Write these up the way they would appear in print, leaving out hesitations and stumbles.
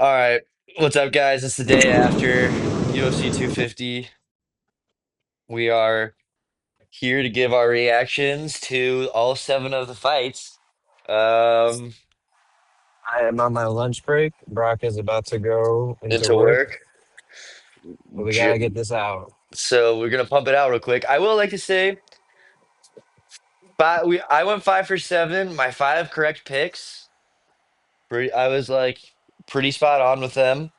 All right. What's up, guys? It's the day after UFC 250. We are here to give our reactions to all seven of the fights. Um, I am on my lunch break. Brock is about to go into into work, work. but we gotta get J- this out. So we're gonna pump it out real quick. I will like to say, I went 5 for 7. My five correct picks. I was like pretty spot on with them.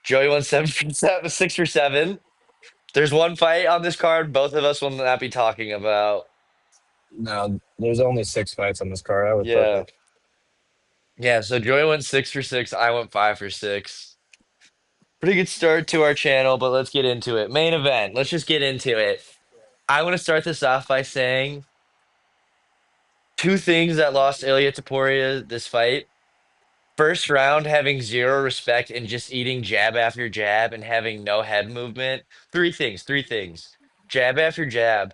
Joey went 7 for 7, 6 for 7. There's one fight on this card both of us will not be talking about. No, there's only 6 fights on this card. I was Yeah. perfect. Yeah, so Joy went 6 for 6. I went 5 for 6. Pretty good start to our channel, but let's get into it. Main event. Let's just get into it. I want to start this off by saying two things that lost Ilya Taporia this fight. First round, having zero respect and just eating jab after jab and having no head movement. Three things, three things. Jab after jab.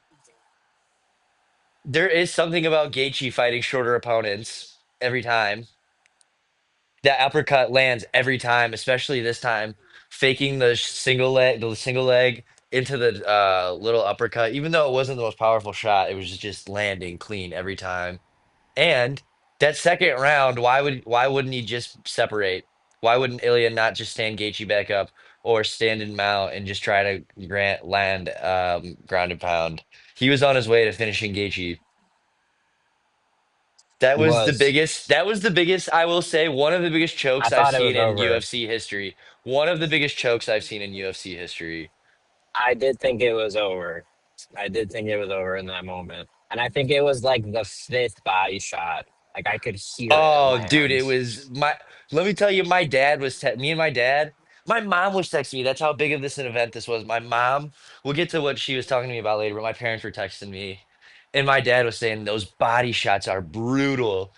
There is something about Gaethje fighting shorter opponents every time. That uppercut lands every time, especially this time, faking the single leg into the little uppercut. Even though it wasn't the most powerful shot, it was just landing clean every time. And that second round, why wouldn't he just separate? Why wouldn't Ilya not just stand Gaethje back up or stand in mount and just try to land ground and pound? He was on his way to finishing Gaethje. He was. That was the biggest, I will say, one of the biggest I chokes I've thought it seen was in over. UFC history. One of the biggest chokes I've seen in UFC history. I did think it was over. I did think it was over in that moment. And I think it was like the fifth body shot. Like I could hear it in Oh, my dude, it hands. was let me tell you, me and my dad, my mom was texting me. That's how big of this an event this was. My mom, we'll get to what she was talking to me about later, but my parents were texting me. And my dad was saying those body shots are brutal.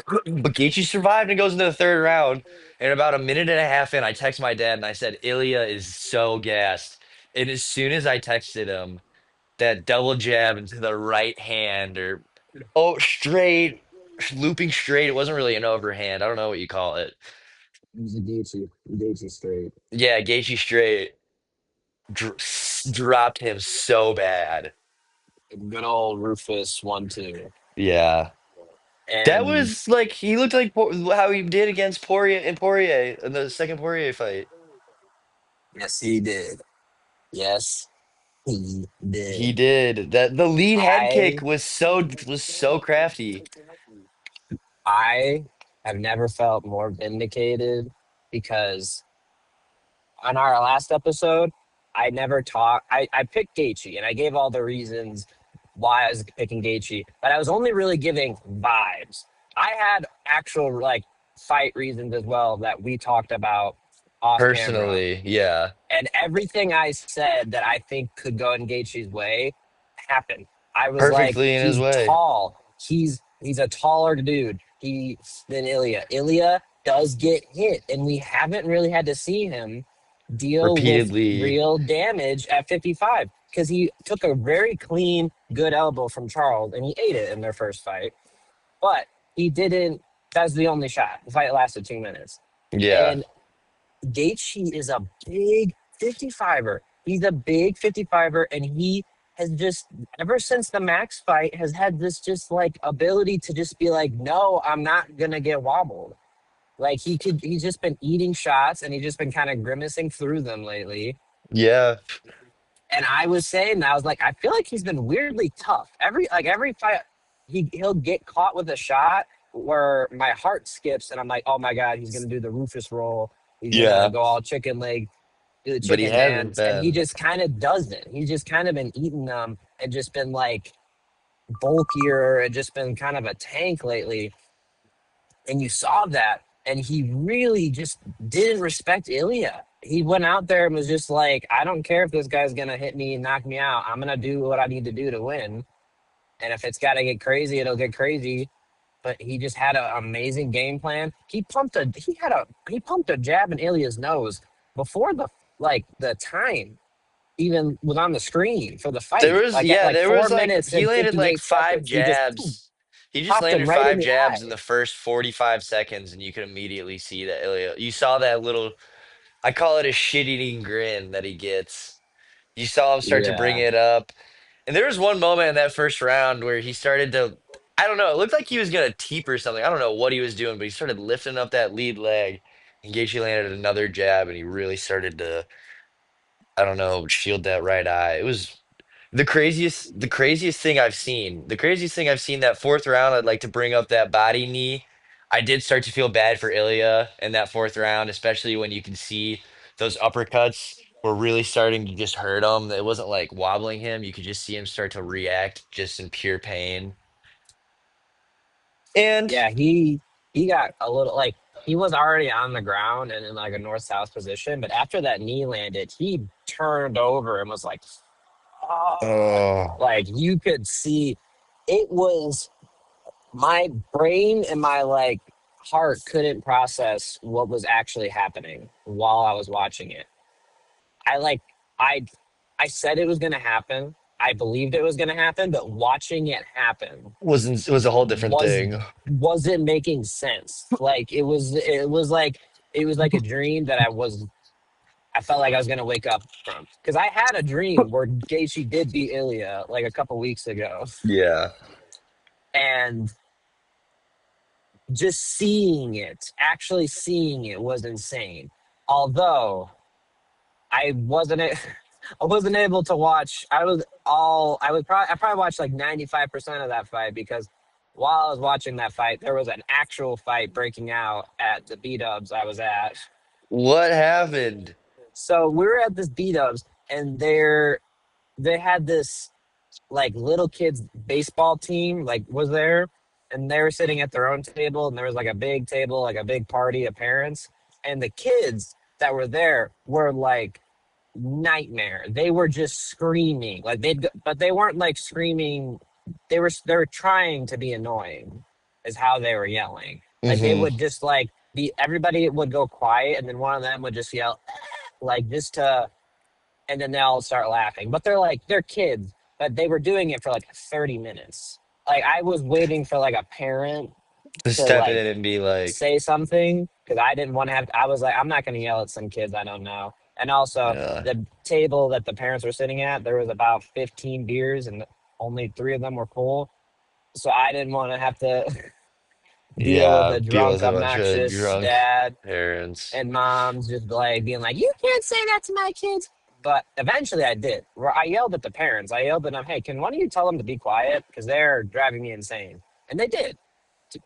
But Gaethje survived and goes into the third round. And about a minute and a half in, I text my dad and I said, Ilya is so gassed. And as soon as I texted him, that double jab into the right hand or straight, looping straight. It wasn't really an overhand. I don't know what you call it. He's a Gaethje. Gaethje straight. Yeah, Gaethje straight dr dropped him so bad. Good old Rufus 1-2. Yeah. That And was like he looked like how he did against Poirier in the second Poirier fight. yes, he did. Yes, he He did. did. That the lead head kick I was so crafty. I have never felt more vindicated because on our last episode, I never talked. I picked Gaethje and I gave all the reasons why I was picking Gaethje, but I was only really giving vibes. I had actual like fight reasons as well that we talked about off camera, Personally, yeah. and everything I said that I think could go in Gaethje's way happened. I was like, Perfectly in his he's way. tall. He's a taller dude. He than Ilya. Ilya does get hit, and we haven't really had to see him deal with Repeatedly. real damage at 55 because he took a very clean, good elbow from Charles, and he ate it in their first fight. But he didn't. That's the only shot. The fight lasted 2 minutes, Yeah. and Gaethje is a big 55er. He's a big 55er, and he has just ever since the Max fight has had this just like ability to just be like, no, I'm not gonna get wobbled. Like he's just been eating shots and he's just been kind of grimacing through them lately. Yeah. And I was saying that I was like, I feel like he's been weirdly tough. Every fight, he'll get caught with a shot where my heart skips, and I'm like, oh my god, he's gonna do the Rufus roll. He's gonna Yeah. go all chicken leg, do the But he chicken hasn't dance, and he been. just kind of doesn't. He's just kind of been eating them and just been like bulkier and just been kind of a tank lately. And you saw that, and he really just didn't respect Ilya. He went out there and was just like, I don't care if this guy's gonna hit me and knock me out. I'm gonna do what I need to do to win. And if it's gotta get crazy, it'll get crazy. But he just had an amazing game plan. He pumped a jab in Ilya's nose before the time even was on the screen for the fight. Like at like There four was like minutes he and landed like 58 five seconds, he just boom. jabs. He just popped him landed right in five the jabs in eye. the first 45 seconds, and you could immediately see that Ilya. You saw that little, I call it a shit-eating grin that he gets. You saw him start to bring Yeah. it up. And there was one moment in that first round where he started to, I don't know, it looked like he was going to teep or something. I don't know what he was doing, but he started lifting up that lead leg. And Gaethje landed another jab, and he really started to, I don't know, shield that right eye. It was the craziest thing I've seen. The craziest thing I've seen that fourth round, I'd like to bring up that body knee. I did start to feel bad for Ilya in that fourth round, especially when you can see those uppercuts were really starting to just hurt him. It wasn't like wobbling him. You could just see him start to react just in pure pain. And Yeah, he got a little like he was already on the ground and in like a north south position, but after that knee landed, he turned over and was like, "Fuck." oh, Like you could see it was my brain and my like heart couldn't process what was actually happening while I was watching it. I like I I said it was going to happen. I believed it was going to happen, but watching it happen wasn't it was a whole different was thing. wasn't making sense. Like it was like a dream that I felt like I was gonna wake up from because I had a dream where Gaethje did beat Ilya like a couple weeks ago, Yeah. and just seeing it, actually seeing it, was insane. Although I wasn't a- I wasn't able to watch. I probably watched like 95% of that fight because while I was watching that fight, there was an actual fight breaking out at the B Dubs I was at. What happened? So we were at this B Dubs, and they had this like little kids baseball team like was there, and they were sitting at their own table, and there was like a big table, like a big party of parents, and the kids that were there were like nightmare. They were just screaming like but they weren't like screaming. They were trying to be annoying is how they were yelling. Like they Hmm. would just like be everybody would go quiet, and then one of them would just yell like just to, and then they all start laughing. But they're kids, but they were doing it for like 30 minutes. Like I was waiting for like a parent To to step in like and be like, say something because I didn't want to have. I was like, I'm not going to yell at some kids I don't know. And also, yeah. the table that the parents were sitting at, there was about 15 beers, and only three of them were full. So I didn't want to have to deal with Yeah, a deal drunk, with a bunch of obnoxious drunk dad parents. and moms just like being like, "You can't say that to my kids." But eventually, I did. Where I yelled at the parents. I yelled at them, "Hey, can one of you tell them to be quiet because they're driving me insane?" And they did.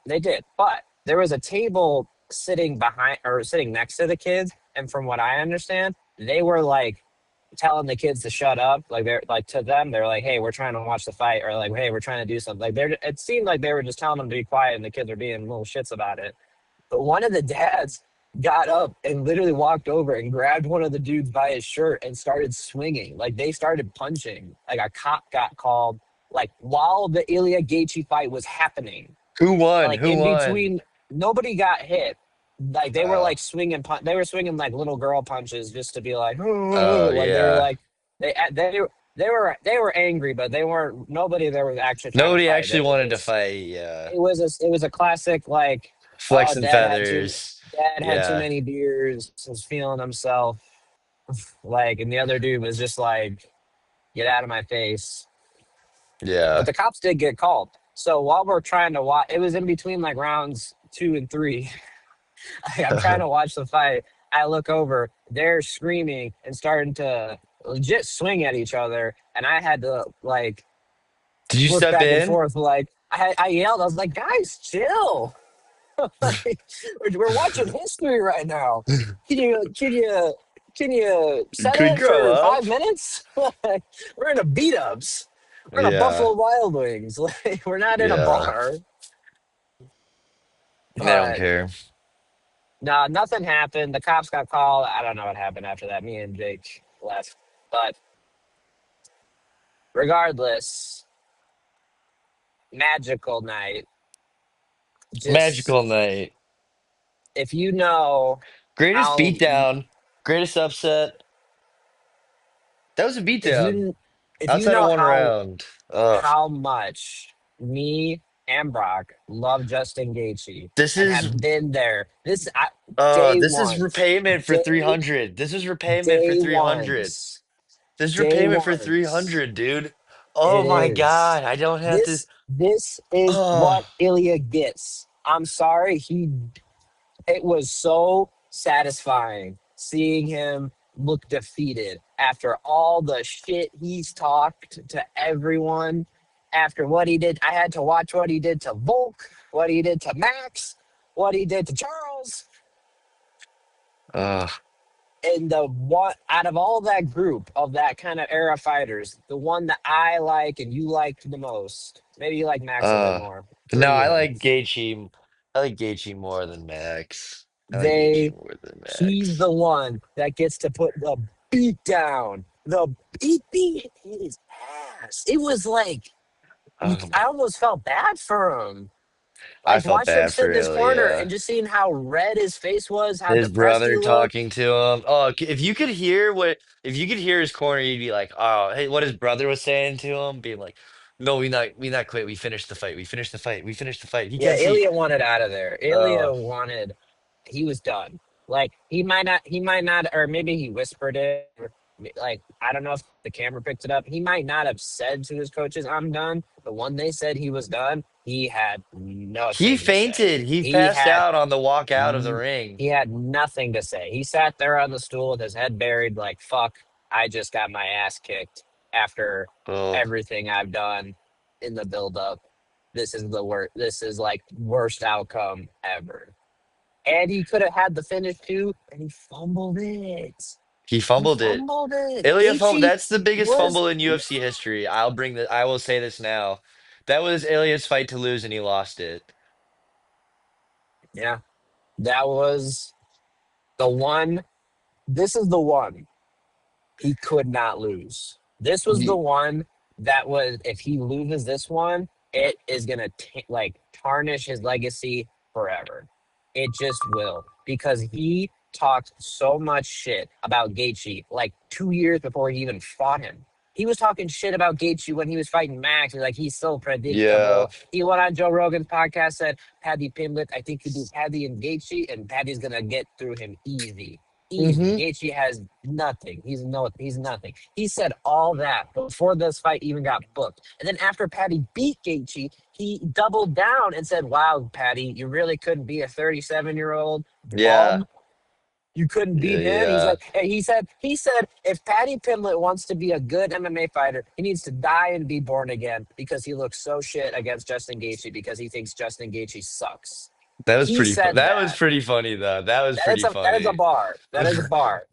They did. But there was a table sitting behind or sitting next to the kids, and from what I understand, they were like telling the kids to shut up. Like they're like to them, they're like, "Hey, we're trying to watch the fight," or like, "Hey, we're trying to do something." Like they're. It seemed like they were just telling them to be quiet, and the kids are being little shits about it. But one of the dads got up and literally walked over and grabbed one of the dudes by his shirt and started swinging. Like they started punching. Like a cop got called. Like while the Ilya Gaethje fight was happening, Who won? like Who in won? between, nobody got hit. Like they were Oh, like swinging. They were swinging like little girl punches just to be like, oh like they were yeah. like they were angry, but they weren't. Nobody there was actually trying to Nobody fight. actually It was wanted to just fight. Yeah, it was a classic like, oh, flexing feathers. dad had too Yeah, many beers, was feeling himself, like, and the other dude was just like, get out of my face. But yeah. the cops did get called. So while we're trying to watch, it was in between like rounds two and three. I'm trying to watch the fight. I look over, they're screaming and starting to legit swing at each other, and I had to like Did you look step back and in? forth. Like I yelled, I was like, guys, chill. Like, we're watching history right now. Can you can you can you You set could it grow for up. 5 minutes? Like, we're in a beat ups. We're in a Yeah, Buffalo Wild Wings. Like we're not in a yeah. bar. And they don't But care. no, nothing happened. The cops got called. I don't know what happened after that. Me and Jake left. But regardless, magical night. Just Magical night. if you know Greatest how beatdown. Greatest upset. That was a if beatdown you if you outside of know one round. Ugh. how much me and Brock love Justin Gaethje This and is have been there. Day this is ones, repayment for day 300. This is repayment for day 300. ones, This is day repayment for ones. 300, dude. Oh It my is. God. I don't have to. This is Oh, what Ilya gets. I'm sorry, it was so satisfying seeing him look defeated after all the shit he's talked to everyone, after what he did. I had to watch what he did to Volk, what he did to Max, what he did to Charles. uh, And the one out of all that group of that kind of era fighters, the one that I like and you liked the most, maybe you like Max a bit uh. more. No, Pretty I good. like Gaethje. I like Gaethje more than Max. I like Gaethje They more than He's Max. the one that gets to put the beat down. He beat his ass. It was like Um, I almost felt bad for him. I Like felt watching him bad sit for in his corner Ilya. and just seeing how red his face was, how His depressed he brother looked. talking to him. Oh, if you could hear if you could hear his corner, you'd be like, oh, hey, what his brother was saying to him, being like, no, we not quit. We finished the fight. We finished the fight. We finished the fight. He Yeah, can't see. Ilya wanted out of there. Uh, Ilya wanted, he was done. Like he might not, or maybe he whispered it. Or, like I don't know if the camera picked it up. He might not have said to his coaches, "I'm done." But when they said he was done, he had he nothing to say. fainted. He He passed had out on the walk out of the n- ring. he had nothing to say. He sat there on the stool with his head buried, like fuck. I just got my ass kicked after Oh, everything I've done in the build up. This is the worst. This is like worst outcome ever. And he could have had the finish too, and he fumbled it. he He fumbled it. fumbled it. Ilya fumbled. Gaethje That's the biggest was fumble in UFC history. I will say this now. That was Ilya's fight to lose, and he lost it. yeah. That was the one. This is the one he could not lose. This was the Ye- one that was if he loses this one, it is gonna like tarnish his legacy forever. It just will because he talked so much shit about Gaethje like 2 years before he even fought him. He was talking shit about Gaethje when he was fighting Max. He's like, he's so Yeah, predictable. He went on Joe Rogan's podcast, said Paddy Pimblett, I think you do Paddy and Gaethje, and Paddy's gonna get through him easy. Easy. hmm Gaethje has nothing. He's nothing. He said all that before this fight even got booked. And then after Paddy beat Gaethje, he doubled down and said, "Wow, Paddy, you really couldn't be a 37-year-old yeah, bum. You couldn't yeah, beat him." He's yeah. like, and he said, if Paddy Pimblett wants to be a good MMA fighter, he needs to die and be born again because he looks so shit against Justin Gaethje because he thinks Justin Gaethje sucks. That was He pretty fun. said That was that. pretty funny though. That was pretty That is a funny. bar. That is a bar.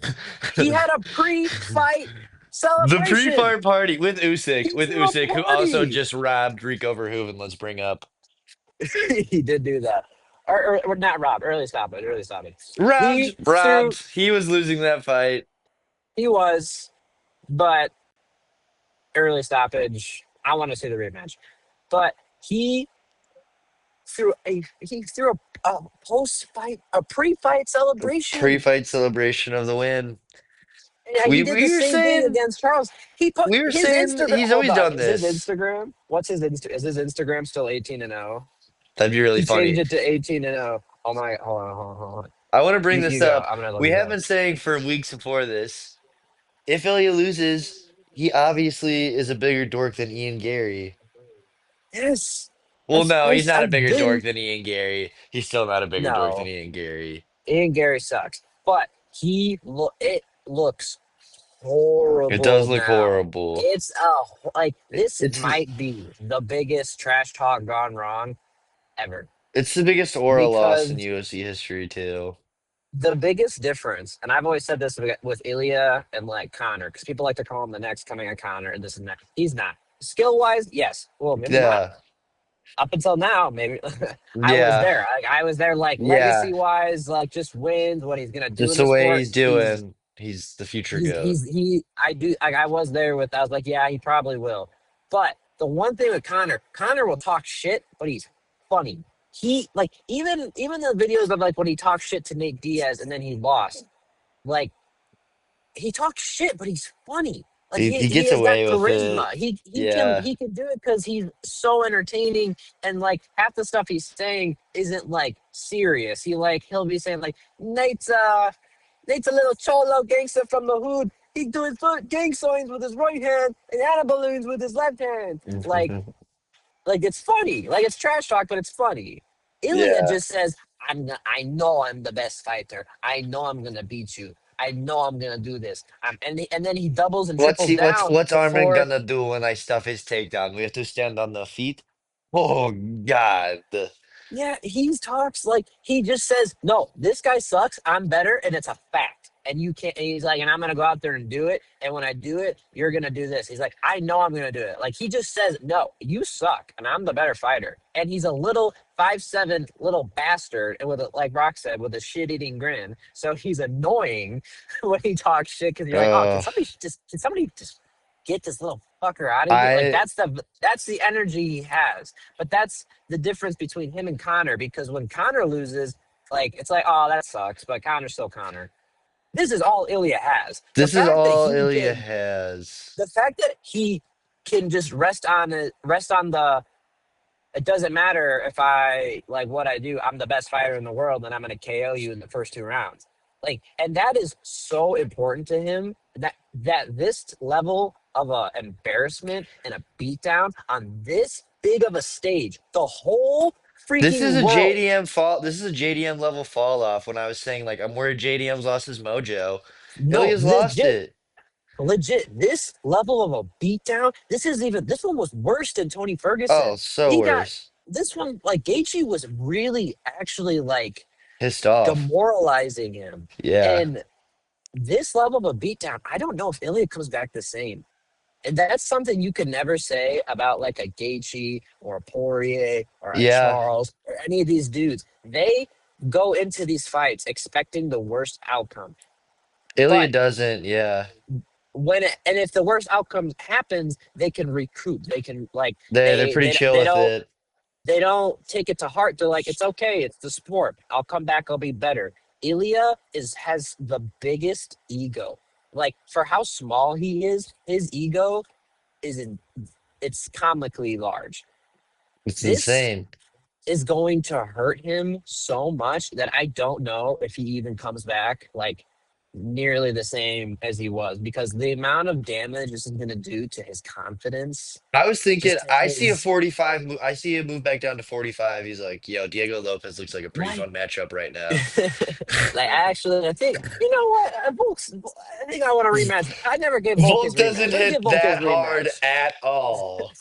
He had a pre-fight The celebration. pre-fight party He with threw a Usyk, who also party. just robbed Rico Verhoeven. Let's bring up He did do that. Or not Rob. Early stop it. Early stop it. He threw. robbed. He was losing that fight. He was, but early stoppage. I want to see the rematch, but he he threw a post-fight, a pre-fight celebration. Pre-fight celebration of the win. Yeah, he did the We were same thing saying against Charles. He put we were his saying Instagram. he's Hold always up, done is his this. Instagram? What's his Insta? Is his Instagram still 18-0? That'd be really He changed funny. it to 18-0. Oh my! Hold on. I want to bring this You go. up. I'm gonna look We it have up. been saying for weeks before this, if Ilya loses, he obviously is a bigger dork than Ian Gary. Yes, Well, no, he's not a I've bigger been dork than Ian Gary. He's still not a bigger dork than no. Ian Gary. Ian Gary sucks, but it looks It horrible does look now. horrible. It's like this It's might be the biggest trash talk gone wrong ever it's the biggest aura loss in because UFC history too. the biggest difference, and I've always said this with Ilya and like Connor, because people like to call him the next coming of Connor and this and that. He's not. Skill wise, yes. Well, maybe not. Yeah, Up until now, maybe I was yeah, there. I was there like yeah. legacy wise, like just wins, what he's gonna do Just in the the way sport. he's doing, he's the future goat. I do like I was there with I was like, yeah, he probably will. But the one thing with Connor will talk shit, but he's funny. He like even the videos of like when he talked shit to Nate Diaz and then he lost. Like he talks shit, but he's funny. Like He he gets has got away with it. charisma. Yeah. He can do it because he's so entertaining, and like half the stuff he's saying isn't like serious. He'll be saying like Nate's a little cholo gangster from the hood. He doing gang signs with his right hand and Anna balloons with his left hand. Like it's funny. Like it's trash talk, but it's funny. Ilya Yeah. just says, I know I'm the best fighter. I know I'm gonna beat you. I know I'm gonna do this. And then he doubles and triples down What's Armin before. gonna do when I stuff his takedown? We have to stand on the feet. Oh God. Yeah, he talks like he just says, "No, this guy sucks. I'm better, and it's a fact." And you can't. And he's like, "And I'm gonna go out there and do it. And when I do it, you're gonna do this." He's like, "I know I'm gonna do it." Like he just says, "No, you suck, and I'm the better fighter." And he's a little 5'7" little bastard, and like Rock said, with a shit-eating grin. So he's annoying when he talks shit because you're like, "Oh, Uh, can somebody just get this little fucker out of here?" Like I that's the energy he has. But that's the difference between him and Connor because when Connor loses, like it's like, oh, that sucks, but Connor's still Connor. This is all Ilya has. This is all Ilya has. The fact that he can just rest on the. It doesn't matter if I like what I do. I'm the best fighter in the world, and I'm going to KO you in the first 2 rounds. Like, and that is so important to him that this level of a embarrassment and a beatdown on this big of a stage, the whole This is freaking a world. JDM fall. This is a JDM level fall off. When I was saying like I'm worried JDM's lost his mojo. No, Ilya's lost it. legit. This level of a beatdown. This one was worse than Tony Oh, Ferguson. so He got worse. this one like Gaethje was really actually like Pissed off. demoralizing him. Yeah. And this level of a beatdown, I don't know if Ilya comes back the same. And that's something you could never say about like a Gaethje or a Poirier or a Yeah. Charles or any of these dudes. They go into these fights expecting the worst outcome. Ilya But doesn't. Yeah. and if the worst outcome happens, they can recoup. They can like They're pretty chill with it. they don't take it to heart. They're like, it's okay, it's the sport. I'll come back, I'll be better. Ilya has the biggest ego. Like for how small he is, his ego is in it's comically large. It's This insane. is going to hurt him so much that I don't know if he even comes back like nearly the same as he was because the amount of damage this is going to do to his confidence, I was thinking, just to I see a his 45. I see him move back down to 45. He's like, yo, Diego Lopez looks like a pretty like fun matchup right now. like actually, I think you know what, I think I want to rematch. I never gave Volk his Volk rematch. doesn't Let's hit give Volk his that hard rematch. at all.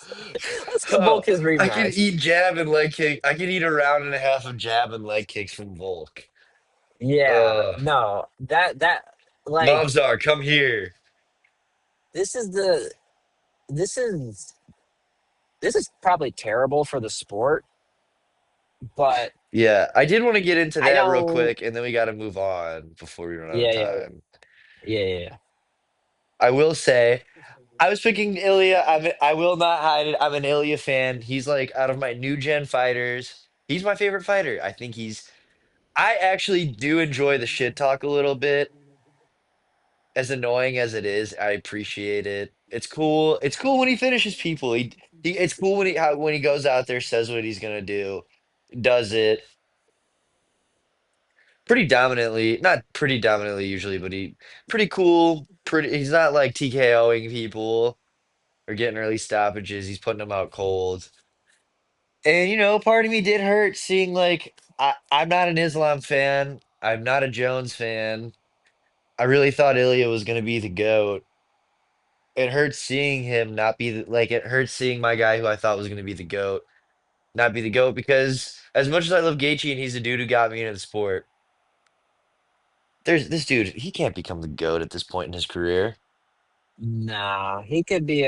Let's give Volk his I can rematch. eat jab and leg kick. I can eat a round and a half of jab and leg kicks from Volk. Yeah, Uh, no, that like Momzar, come here. this is the this is this is probably terrible for the sport, but Yeah, I did want to get into I that real don't. quick, and then we got to move on before we run out of Yeah, yeah, time. yeah, yeah. I will say, I was picking Ilya. I will not hide it. I'm an Ilya fan. He's like out of my new gen fighters. He's my favorite fighter. I think he's. I actually do enjoy the shit talk a little bit. As annoying as it is, I appreciate it. It's cool. It's cool when he finishes people. It's cool when when he goes out there, says what he's gonna do, does it pretty dominantly. Not pretty dominantly usually, but he pretty cool. Pretty. He's not like TKOing people or getting early stoppages. He's putting them out cold. And part of me did hurt seeing like I'm not an Islam fan. I'm not a Jones fan. I really thought Ilya was gonna be the GOAT. It hurts seeing him not be like it hurts seeing my guy who I thought was going to be the GOAT not be the GOAT because as much as I love Gaethje and he's the dude who got me into the sport, there's this dude, he can't become the GOAT at this point in his career. Nah, he could be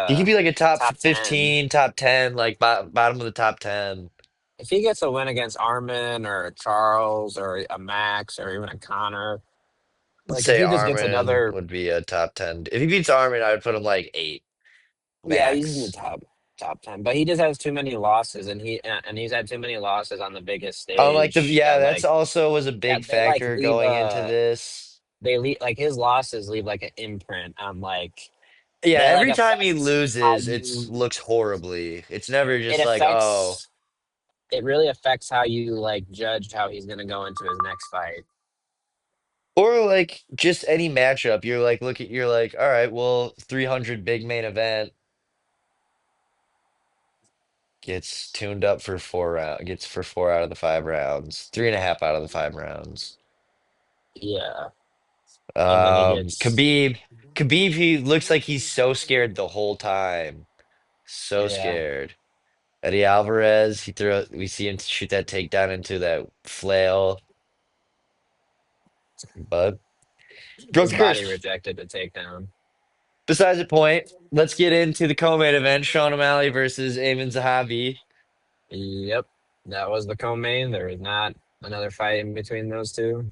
He could a be like a top top 10 15, top 10, like bottom of the top 10. if he gets a win against Armin or a Charles or a Max or even a Connor. Let's Like if say he just gets Armin another, would be a top 10. If he beats Armin, I would put him like 8 yeah, he's in the max. top 10. But he just has too many losses, and he's had too many losses on the biggest Oh, like stage yeah, that's also was a that big they like factor leave going into a this. they leave like his losses leave like an imprint on like. Yeah, That like every time he affects how loses, it's you. looks horribly. It's never It just like, oh, affects. It really affects how you like judge how he's gonna go into his next fight. or like just any matchup. You're like, look at, you're like, all right, well, 300 big main event gets tuned up for gets for 4 out of the 5 rounds, 3.5 out of the 5 rounds. Yeah, and then he gets. Khabib, Khabib, he looks like he's so scared the whole time. So Yeah, scared. Eddie Alvarez, we see him shoot that takedown into that flail, but broke his the body curse. rejected the takedown. Besides the point, let's get into the co-main event: Sean O'Malley versus Amin Zahabi. Yep, that was the co-main. There was not another fight in between those two.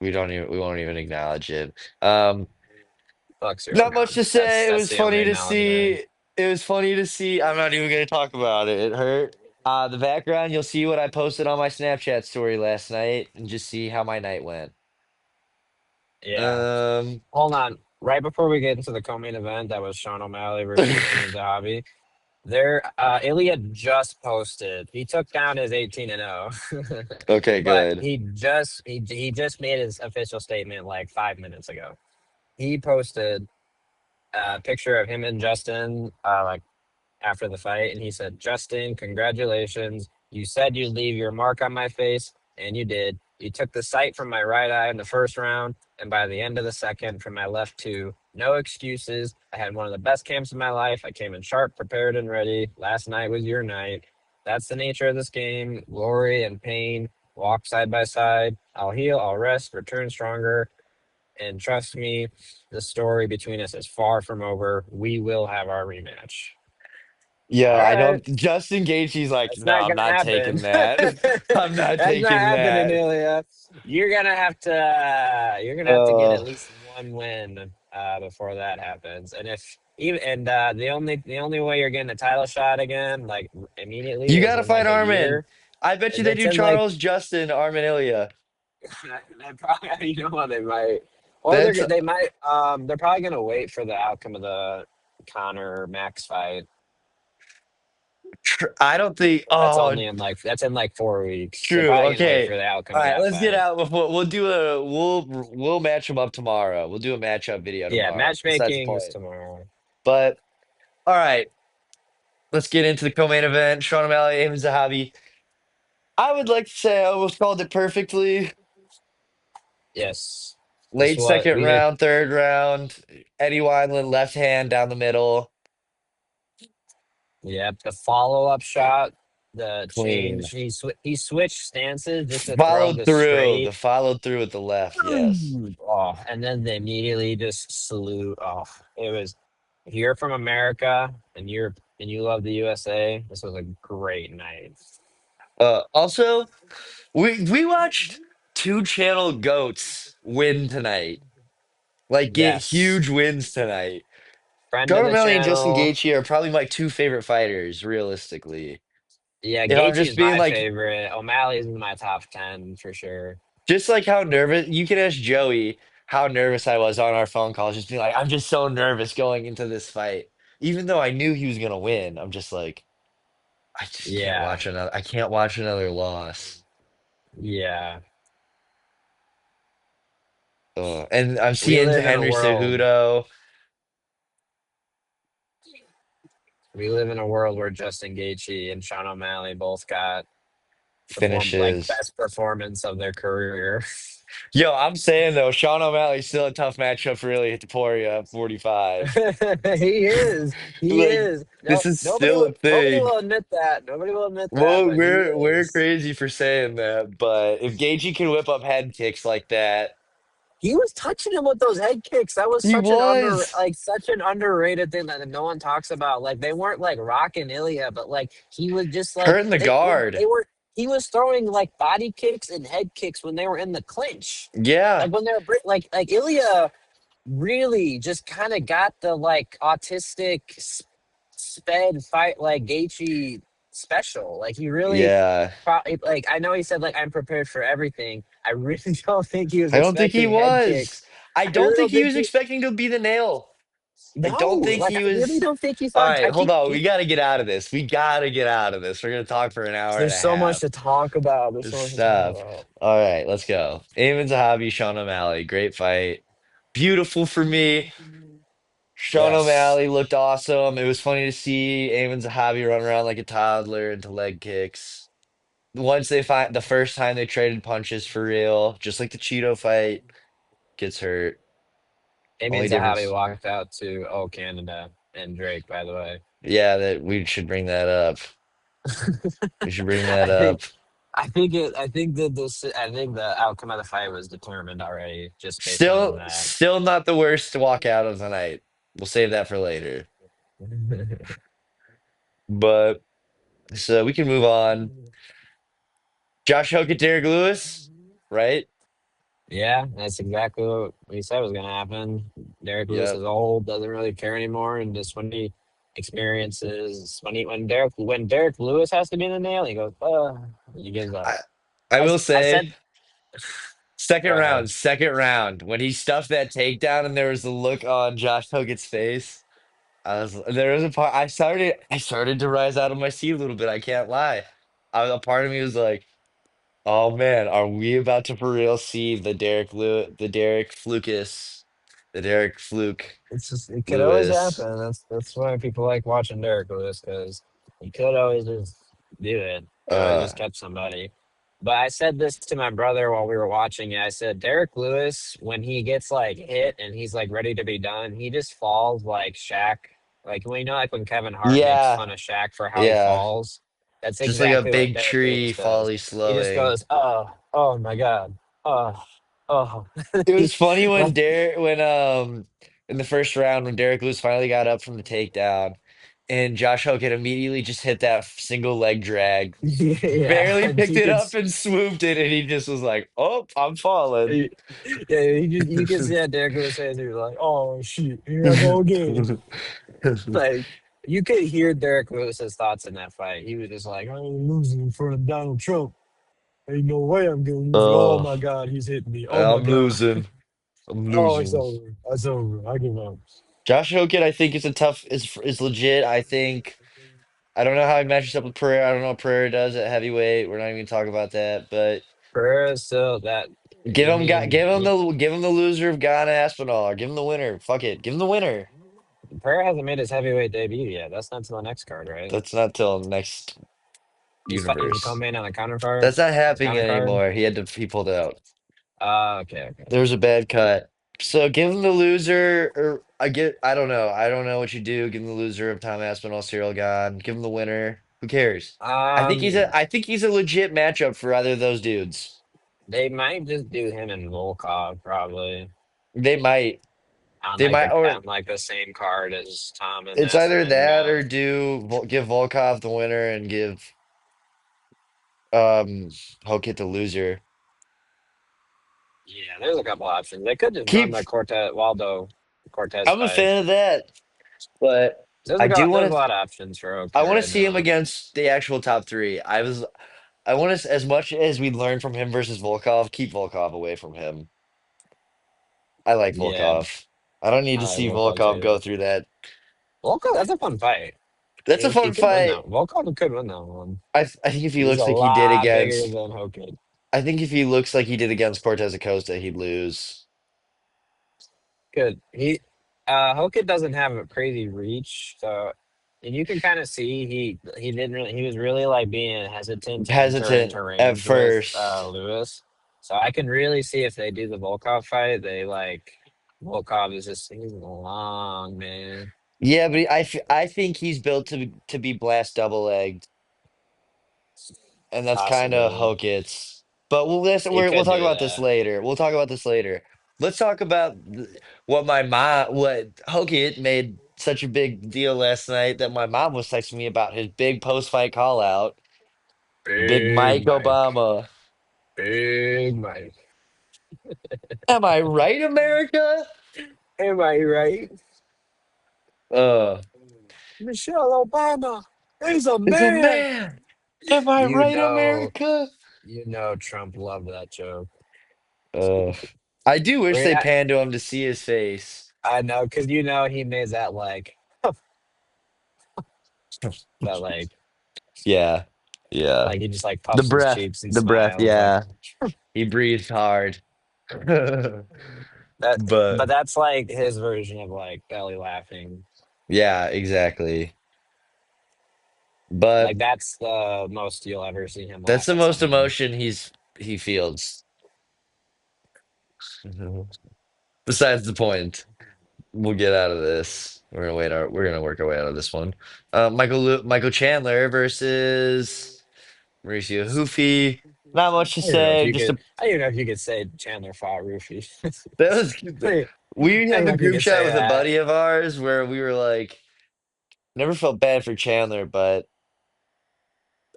We won't even acknowledge it. Um, Fuck Cyril Not much to Gane. say. It That's was the only funny to acknowledgement. see. It was funny to see. I'm not even gonna talk about it. It hurt. The background, you'll see what I posted on my Snapchat story last night, and just see how my night went. Yeah. Um, Hold on. Right before we get into the co-main event, that was Sean O'Malley versus Amin Zahabi. There, Ilya just posted. He took down his 18-0, okay, but good. he just made his official statement like 5 minutes ago. He posted a picture of him and Justin, like after the fight, and he said, "Justin, congratulations! You said you'd leave your mark on my face, and you did. You took the sight from my right eye in the first round, and by the end of the second, from my left too. No excuses. I had one of the best camps of my life. I came in sharp, prepared, and ready. Last night was your night. That's the nature of this game. Glory and pain walk side by side. I'll heal. I'll rest. Return stronger." And trust me, the story between us is far from over. We will have our rematch. Yo, All I right. don't. Justin Gaethje's like, That's no, not I'm gonna not happen. taking that. I'm not That's not taking happening, that. Ilya. You're gonna have to get Uh, at least one win before that happens. And if even and the only way you're getting a title shot again, like immediately, you is gotta in fight like a Armin. year. I bet you they That's do in like Charles, Justin, Armin, Ilya. they probably you know what they might or That's they might they're probably gonna wait for the outcome of the Connor Max fight. I don't think. That's Oh, only in like that's in like 4 weeks. They're true. probably gonna wait Okay. for the outcome All of right, that let's get fight. out before we'll match them up tomorrow. We'll do a matchup video Yeah, tomorrow. Besides the matchmaking is point. tomorrow. But all right, let's get into the co-main event. Sean O'Malley, Amin Zahabi. I would like to say I almost called it perfectly. Yes, this Late what second we had. round, third round. Eddie Wineland left hand down the middle. Yeah, the follow up shot, the Clean. change. He switched stances just to throw Followed the through. The straight. followed through with the left. Yes. Oh, and then they immediately just salute. Oh, it was. If you're from America and you love the USA, this was a great night. Also, we watched two channel goats win tonight. Like get Yes, huge wins tonight. friend of Sean the O'Malley and Justin channel. Gaethje are probably my two favorite fighters, realistically. Yeah, If I'm Gaethje just is being my like, favorite. O'Malley's in my top 10 for sure. just like how nervous, you can ask Joey how nervous I was on our phone calls, just being like, I'm just so nervous going into this fight. Even though I knew he was gonna win, I'm just like, Yeah, I can't watch another loss. yeah. And I'm We seeing live in a Henry world. Cejudo We live in a world where Justin Gaethje and Sean O'Malley both got finishes. best performance of their career. Yo, I'm saying though, Sean O'Malley's still a tough matchup for really Topuria at 45. He is. He Like, is. No, this is still a nobody thing. will admit that. Nobody will admit that, Well, but he we're is. crazy for saying that, but if Gaethje can whip up head kicks like that, He was touching him with those head kicks. That was he was such an underrated thing that no one talks about. Like they weren't like rocking Ilya, but like he was just like hurting the guard. they were he was throwing like body kicks and head kicks when they were in the clinch. Yeah, Like when they're like Ilya really just kind of got the like autistic sped fight like Gaethje special. Like he really yeah. like I know he said like I'm prepared for everything. I really don't think he was I don't think he expecting head was. kicks. I I really don't think don't he think was expecting to be the nail. I No, don't think like he I really was. don't think he All thought. right, hold on. We got to get out of this. We got to get out of this. We're gonna talk for an hour and There's a so much half. to talk about. There's so Just much to talk stop. about. All right, let's go. Eamon Zahavi, Sean O'Malley, great fight. Beautiful for me. Sean Yes. O'Malley looked awesome. It was funny to see Eamon Zahavi run around like a toddler into leg kicks. Once they find the first time they traded punches for real, just like the Cheeto fight, gets hurt. It Only means Zahavi difference. walked out to Canada and Drake, by the way. Yeah, that we should bring that up. We should bring that I up. think I think the outcome of the fight was determined already, just based on that. Still not the worst to walk out of the night. We'll save that for later. But so we can move on. Josh Hoke, Derek Lewis, right? Yeah, that's exactly what we said was going to happen. Derek Lewis Yep. is old, doesn't really care anymore, and just when he experiences when Derek Lewis has to be in the nail, he goes, he gives up. I I will I say said, second go ahead. round, second round. When he stuffed that takedown and there was a look on Josh Hogan's face, there was a part I started to rise out of my seat a little bit. I can't lie. A part of me was like, oh man, are we about to for real see the Derek Fluke It could always Lewis? happen. That's why people like watching Derek Lewis because he could always just do it. Could always Uh just catch somebody. But I said this to my brother while we were watching it. I said Derek Lewis, when he gets like hit and he's like ready to be done, he just falls like Shaq. Like like when Kevin Hart makes yeah, fun of Shaq for how he yeah. falls. That's Just like a exactly what big Derek tree Lewis does. folly He just slowing. goes, oh my God, oh, oh. It He- was funny when like, Derek when in the first round when Derek Lewis finally got up from the takedown and Josh Hogan immediately just hit that single leg drag, yeah, barely and picked you it could up and swooped it, and he just was like, "Oh, I'm falling." yeah, you can see how Derek Lewis says he was like, "Oh shit, here I go again." Like you could hear Derek Lewis's thoughts in that fight. He was just like, "I ain't losing in front of Donald Trump. Ain't no way I'm gonna lose. Oh Oh, my God, he's hitting me. Oh my I'm God. losing. I'm Oh, it's losing. over. It's over. I give up." Josh Hogan, I think is legit. I think I don't know how he matches up with Pereira. I don't know what Pereira does at heavyweight. We're not even gonna talk about that, but. Pereira still that. I mean, Give him the loser of Ghana Aspinall, or give him the winner. Fuck it, give him the winner. Pereira hasn't made his heavyweight debut yet. That's not till the next card, right? That's not till next He's fighting the universe. co-main on the counter card. That's not happening Counter card. anymore. He pulled out. Okay, okay. There was a bad cut. So give him the loser, or I don't know. I don't know what you do. Give him the loser of Tom Aspinall, Cyril Gahn. Give him the winner. Who cares? Um, I think he's a legit matchup for either of those dudes. they might just do him and Volkov probably They might. They might, or on like the same card as Tom and it's either and that or Gunn. give Volkov the winner and give Hokit the loser. Yeah, there's a couple options. They could just run Keep the Cortez Waldo Cortez I'm a fight. fan of that, but There's a lot of options for I OK want to right see him now. against the actual top three. I want to as much as we learn from him versus Volkov, keep Volkov away from him. I like Yeah, Volkov. I don't need I to like see Volkov Volkov go too. through that. Volkov, that's a fun fight. That's a He fun could win that. fight. Volkov could win that one. I think if he He's looks a like he did lot bigger against than Hogan. I think if he looks like he did against Cortez Acosta, he'd lose. Good. Hogan doesn't have a crazy reach, so and you can kind of see he didn't really he was really like being hesitant to enter Hesitant into at range with first. Lewis. So I can really see if they do the Volkov fight, they like Volkov is just he's long, man. Yeah, but I think he's built to be blast double legged. And that's kind of Possibly. Hokits. But He we'll could talk do about this that. later. We'll talk about this later. Let's talk about what Hokit made such a big deal last night that my mom was texting me about his big post fight call out. Big Big Mike Mike. Obama. Big Mike. Am I right, America? Am I right? Uh, Michelle Obama is a it's a man. man. Am I You right, know, America? Trump loved that joke. Uh, I do wish I mean, they panned to him to see his face. I know, because he made that like Yeah, yeah. he just like The puffs his breath, cheeks and the breath. smiles like Yeah, he breathed hard. that. But But that's like his version of like belly laughing. yeah, exactly. But Like that's the most you'll ever see him that's laugh the at most something. emotion he feels. Besides the point, we'll get out of this. We're gonna work our way out of this one. Michael Chandler versus Mauricio Hoofy. Not much to I don't know if say. you Just could. a I don't even know if you could say Chandler fought Rufy. that was I we don't have a know if you group could chat say with a that. buddy of ours where we were like, never felt bad for Chandler, but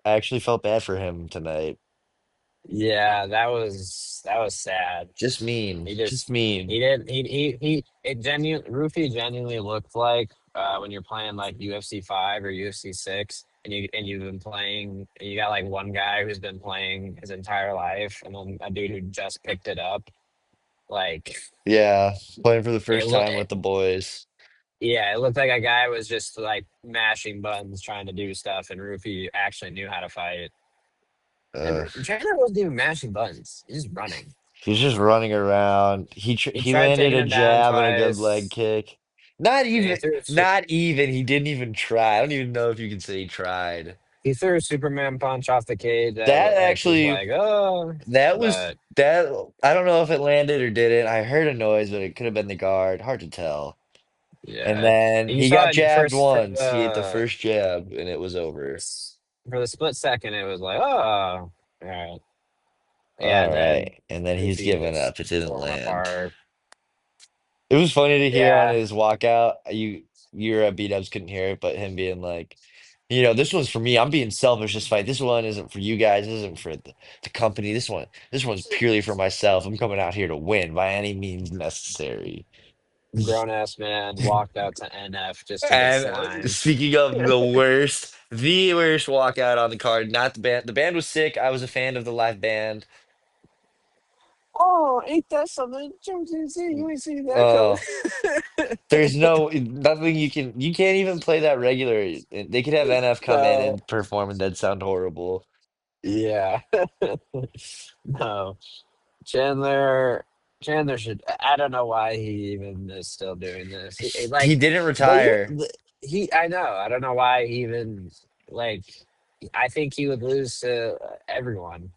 I actually felt bad for him tonight. Yeah, that was sad. Just mean, He just just mean. he didn't he it Rufy genuinely looked like when you're playing like UFC 5 or UFC 6 and you've been playing and you got like one guy who's been playing his entire life and then a dude who just picked it up. Like Yeah, playing for the it first look time with the boys. yeah, it looked like a guy was just like mashing buttons trying to do stuff and Rufy actually knew how to fight. And Uh, Chandler wasn't even mashing buttons. He's just running. he's just running around. He He tried landed taking a him down jab and a good leg twice. kick. Not And even, not even. He didn't even try. I don't even know if you can say he tried. he threw a Superman punch off the cage that That like was actually, like, oh, that was but that. I don't know if it landed or didn't. I heard a noise, but it could have been the guard. Hard to tell. And yeah. then And you he saw got it in jabbed first once. He hit the first jab, and it was over. for the split second, it was like, oh, all right, yeah. All And then right, and then he's Goofy giving just up. It didn't tore him land. apart. It was funny to hear on Yeah, his walkout. You're at B-dubs couldn't hear it, but him being like, this one's for me. I'm being selfish this fight. This one isn't for you guys. This isn't for the company. This one's purely for myself. I'm coming out here to win by any means necessary. grown ass man walked out to NF just to get And slimed. speaking of the worst walkout on the card, not the band. The band was sick. I was a fan of the live band. Oh, ain't that something? You ain't seen that coming. Uh, there's nothing you can't even play that regular. They could have NF come in No. and perform and that'd sound horrible. Yeah. No. Chandler Chandler should I don't know why he even is still doing this. He didn't retire. He I know. I don't know why he even like I think he would lose to everyone.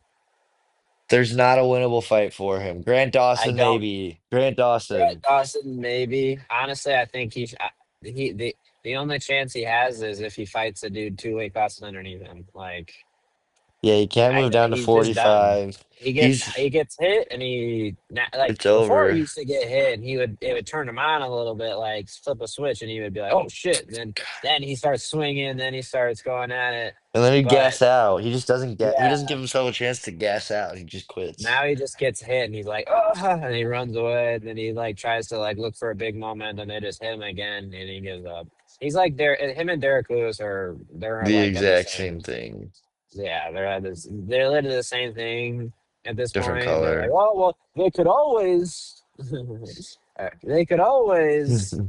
There's not a winnable fight for him. Grant I Dawson, don't maybe. Grant Brett Dawson. Dawson maybe. Honestly, I think he the only chance he has is if he fights a dude 2 weight classes underneath him. Like Yeah, he can't move down to he's just done. 45. He's He gets hit, and like it's before he over. used to get hit, and it would turn him on a little bit, like flip a switch, and he would be like, "Oh shit!" And then he starts swinging, then he starts going at it. And then he But gas out. He just doesn't get he doesn't yeah, give himself a chance to gas out. He just quits. now he just gets hit, and he's like, "Oh!" And he runs away, and then he like tries to like look for a big moment, and they just hit him again, and he gives up. He's like him and Derek Lewis they're The like at the exact same same. thing. Yeah, they're literally the same thing at this Different point. They're like, color. oh well, they could always, they could always,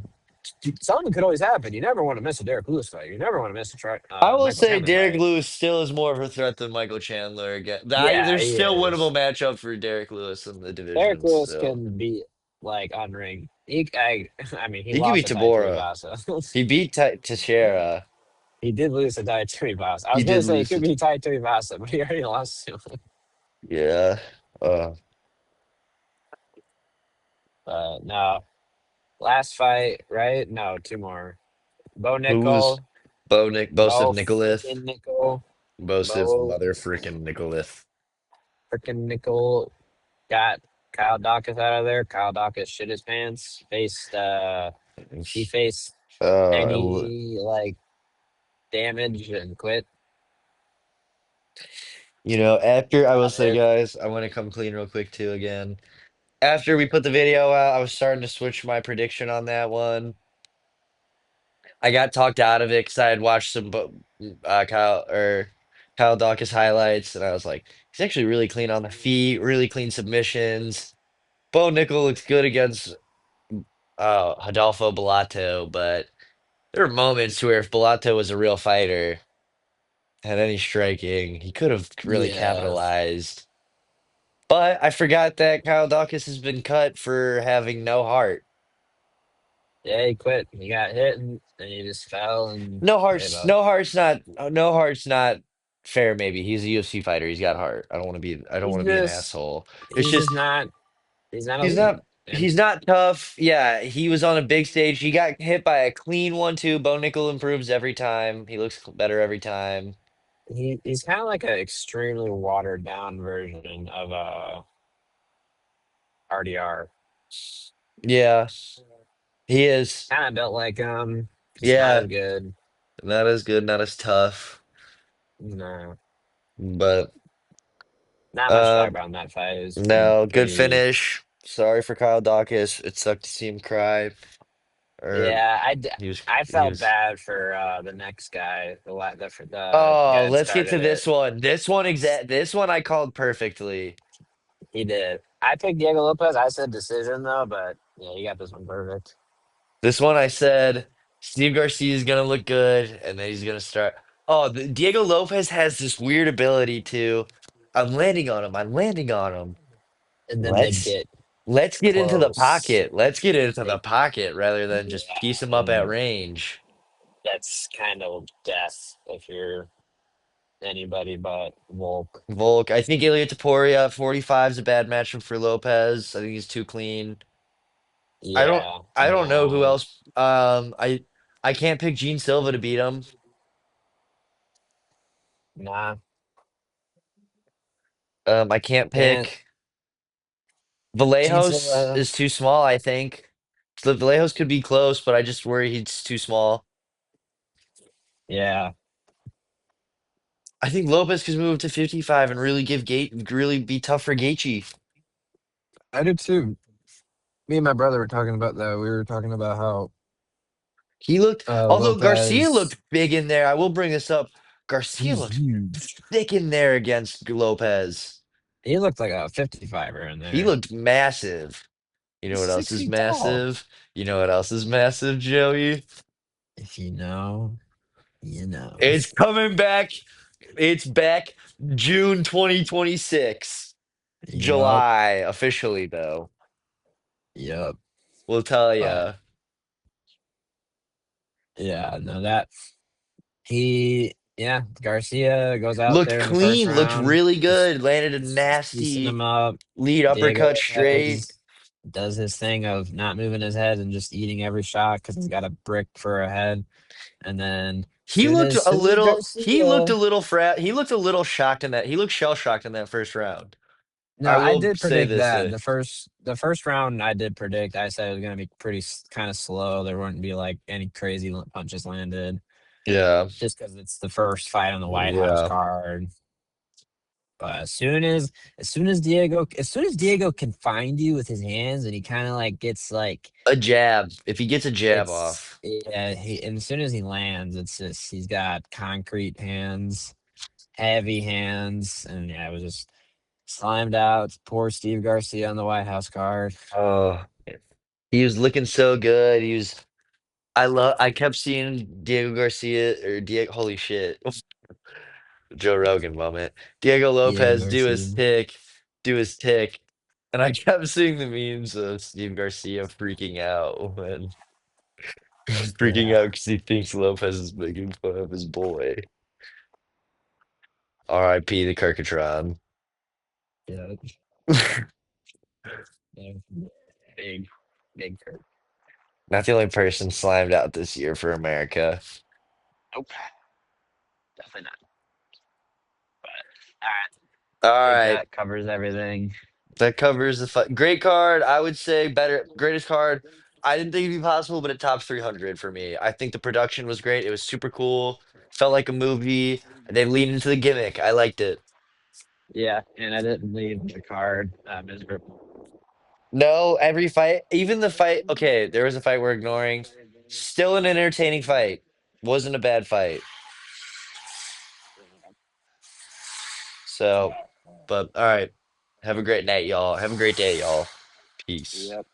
something could always happen. You never want to miss a Derek Lewis fight. You never want to miss a I will Michael say Chandler Derek fight. Lewis still is more of a threat than Michael Chandler again. Yeah, There's he still winnable is. matchup for Derek Lewis in the Derek division Lewis still. can be like unring. I mean, he He could lost beat to Tai Tabora. Tuivasa. He beat Teixeira. He did lose to Tai Tuivasa. I He was gonna did say it lose could to be Tai Tuivasa, but he already lost to him. yeah. No, last fight, right? No, two more. Bo Who was Nickel, Bosif Bo Nicolith? freaking Nickel, Bosif Bo mother freaking Nicolith. freaking Nickel got Kyle Dawkins out of there. Kyle Dawkins shit his pants. He faced Uh, any like damage and quit. after I will About say, it. guys, I want to come clean real quick too again. After we put the video out, I was starting to switch my prediction on that one. I got talked out of it because I had watched some Kyle Dawkins highlights, and I was like, he's actually really clean on the feet, really clean submissions. Bo Nickel looks good against Adolfo Bellato, but there were moments where if Bellato was a real fighter, had any striking, he could have really Yeah. capitalized. But I forgot that Kyle Dawkins has been cut for having no heart. Yeah, he quit. He got hit and he just fell and No gave heart's up. no heart's not no heart's not fair. Maybe he's a UFC fighter. He's got heart. I don't He's want to be an just asshole. It's he's just just not he's not he's elite. not And he's not tough. Yeah, he was on a big stage. He got hit by a clean 1-2. Bo Nickel improves every time. He looks better every time. he's kind of like an extremely watered down version of RDR. Yeah, he is. Kind of built like just not Yeah, as good. not as good, not as tough, No, but not much to talk um, about in that fight. It was no, good pretty. finish. Sorry for Kyle Dawkins. It sucked to see him cry. Or Yeah, I he felt was. bad for the next guy, the Oh, guy that let's get to started it. this one. This one I called perfectly. He did. I picked Diego Lopez. I said decision though, but yeah, you got this one perfect. This one I said Steve Garcia is gonna look good, and then he's gonna start. Oh, Diego Lopez has this weird ability to. I'm landing on him. I'm landing on him. And then they Let's get let's get into the close. pocket. Let's get into the They pocket rather than just piece him yeah, up at and range. that's kind of death if you're anybody but Volk. Volk. I think Ilya Taporia at 45 is a bad matchup for Lopez. I think he's too clean. I don't Yeah, I don't know who no, else. I can't pick Gene Silva to beat him. nah, I can't can't. pick Gene Vallejos Silva. is too small, I think. The Vallejos could be close, but I just worry he's too small. Yeah, I think Lopez could move to 55 and really give Gate really be tough for Gaethje. I do too. Me and my brother were talking about that. We were talking about how He looked, although Garcia Lopez. looked big in there. I will bring this up. Garcia He's looked huge. thick in there against Lopez. He looked like a 55er in He there. looked massive. You know He's what else six is feet tall. massive? You know what else is massive, Joey? If you know, you know. It's coming back. It's back June 2026. Yup. July officially though. Yup. We'll tell But ya. yeah, no, that yeah, Garcia goes out Looked there in the first clean, looked round, really just good. Landed a piecing him nasty up. lead Diego uppercut straight. Lopez does his thing of not moving his head and just eating every shot because he's got a brick for a head. And then He looked Garcia. a little he looked a little shocked in that. He looked shell shocked in that first round. No, I I will did say predict this. that the first round. I did predict. I said it was gonna be pretty kind of slow. There wouldn't be like any crazy punches landed, Yeah. just because it's the first fight on the White House Yeah. card. But as soon as Diego can find you with his hands, and he kind of like gets like A jab. If he gets a jab it's off. yeah. And as soon as he lands, it's just he's got concrete hands, heavy hands, and yeah, it was just slimed out. Poor Steve Garcia on the White House card. Oh, he was looking so good. I kept seeing Diego Garcia or Diego, holy shit. Joe Rogan moment. Diego Diego Lopez Garcia. do his tick. And I kept seeing the memes of Steve Garcia freaking out when freaking Yeah. out because he thinks Lopez is making fun of his boy. R.I.P. the Kirkatron. Yeah. Yeah. Big, big Kirk. Not the only person slimed out this year for America. Nope. Definitely not. But all right. All I think right. that covers everything. That covers the fight. Great card. I would say greatest card. I didn't think it'd be possible, but it tops 300 for me. I think the production was great. It was super cool. Felt like a movie. They leaned into the gimmick. I liked it. Yeah, and I didn't leave the card miserable. No, every fight, even the fight. Okay, there was a fight we're ignoring. Still an entertaining fight. Wasn't a bad fight. So, but all right. Have a great night, y'all. Have a great day, y'all. Peace. Yep.